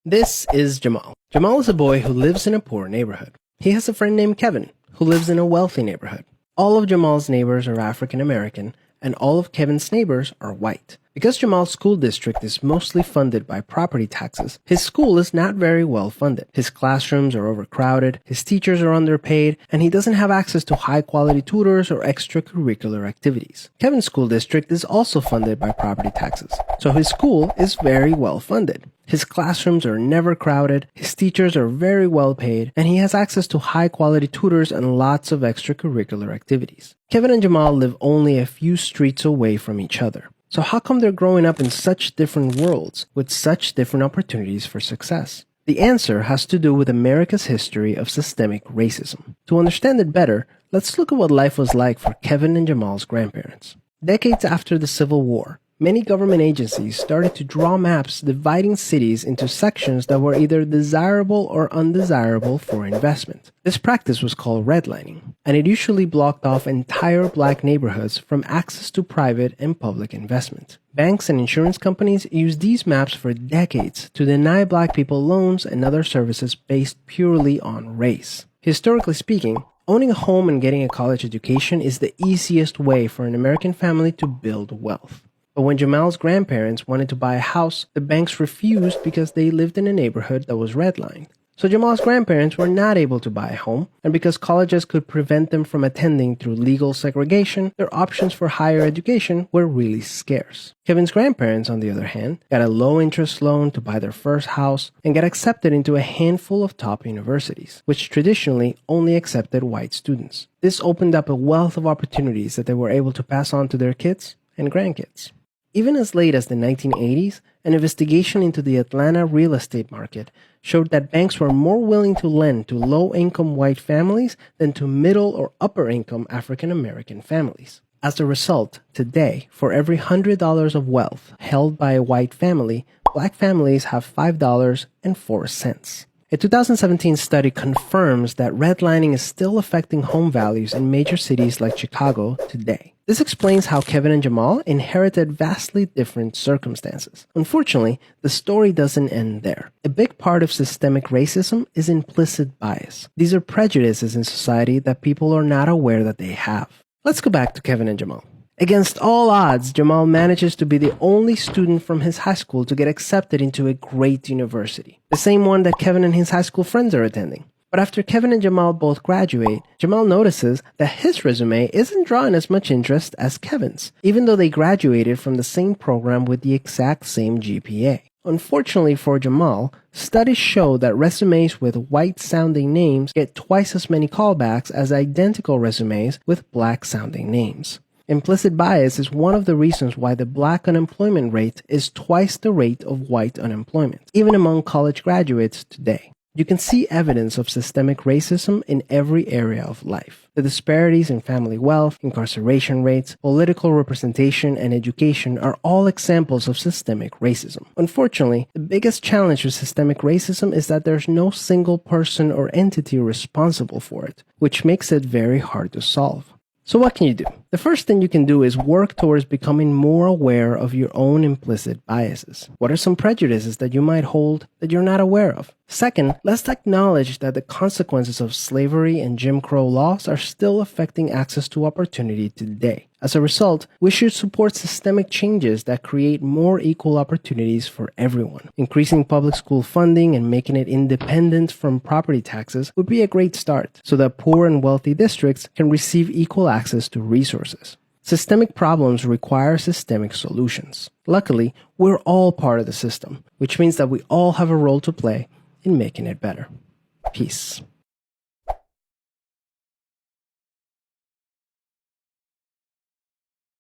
This is Jamal. Jamal is a boy who lives in a poor neighborhood. He has a friend named Kevin, who lives in a wealthy neighborhood. All of Jamal's neighbors are African American, and all of Kevin's neighbors are white. Because Jamal's school district is mostly funded by property taxes, his school is not very well funded. His classrooms are overcrowded, his teachers are underpaid, and he doesn't have access to high-quality tutors or extracurricular activities. Kevin's school district is also funded by property taxes, so his school is very well funded. His classrooms are never crowded, his teachers are very well paid, and he has access to high-quality tutors and lots of extracurricular activities. Kevin and Jamal live only a few streets away from each other. So how come they're growing up in such different worlds with such different opportunities for success? The answer has to do with America's history of systemic racism. To understand it better, let's look at what life was like for Kevin and Jamal's grandparents. Decades after the Civil War, many government agencies started to draw maps dividing cities into sections that were either desirable or undesirable for investment. This practice was called redlining, and it usually blocked off entire black neighborhoods from access to private and public investment. Banks and insurance companies used these maps for decades to deny black people loans and other services based purely on race. Historically speaking, owning a home and getting a college education is the easiest way for an American family to build wealth. But when Jamal's grandparents wanted to buy a house, the banks refused because they lived in a neighborhood that was redlined. So Jamal's grandparents were not able to buy a home, and because colleges could prevent them from attending through legal segregation, their options for higher education were really scarce. Kevin's grandparents, on the other hand, got a low-interest loan to buy their first house and got accepted into a handful of top universities, which traditionally only accepted white students. This opened up a wealth of opportunities that they were able to pass on to their kids and grandkids. Even as late as the 1980s, an investigation into the Atlanta real estate market showed that banks were more willing to lend to low-income white families than to middle or upper-income African-American families. As a result, today, for every $100 of wealth held by a white family, black families have $5.04. A 2017 study confirms that redlining is still affecting home values in major cities like Chicago today. This explains how Kevin and Jamal inherited vastly different circumstances. Unfortunately, the story doesn't end there. A big part of systemic racism is implicit bias. These are prejudices in society that people are not aware that they have. Let's go back to Kevin and Jamal. Against all odds, Jamal manages to be the only student from his high school to get accepted into a great university, the same one that Kevin and his high school friends are attending. But after Kevin and Jamal both graduate, Jamal notices that his resume isn't drawing as much interest as Kevin's, even though they graduated from the same program with the exact same GPA. Unfortunately for Jamal, studies show that resumes with white-sounding names get twice as many callbacks as identical resumes with black-sounding names. Implicit bias is one of the reasons why the black unemployment rate is twice the rate of white unemployment, even among college graduates today. You can see evidence of systemic racism in every area of life. The disparities in family wealth, incarceration rates, political representation, and education are all examples of systemic racism. Unfortunately, the biggest challenge with systemic racism is that there's no single person or entity responsible for it, which makes it very hard to solve. So what can you do? The first thing you can do is work towards becoming more aware of your own implicit biases. What are some prejudices that you might hold that you're not aware of? Second, let's acknowledge that the consequences of slavery and Jim Crow laws are still affecting access to opportunity today. As a result, we should support systemic changes that create more equal opportunities for everyone. Increasing public school funding and making it independent from property taxes would be a great start, so that poor and wealthy districts can receive equal access to resources. Systemic problems require systemic solutions. Luckily, we're all part of the system, which means that we all have a role to play in making it better. Peace.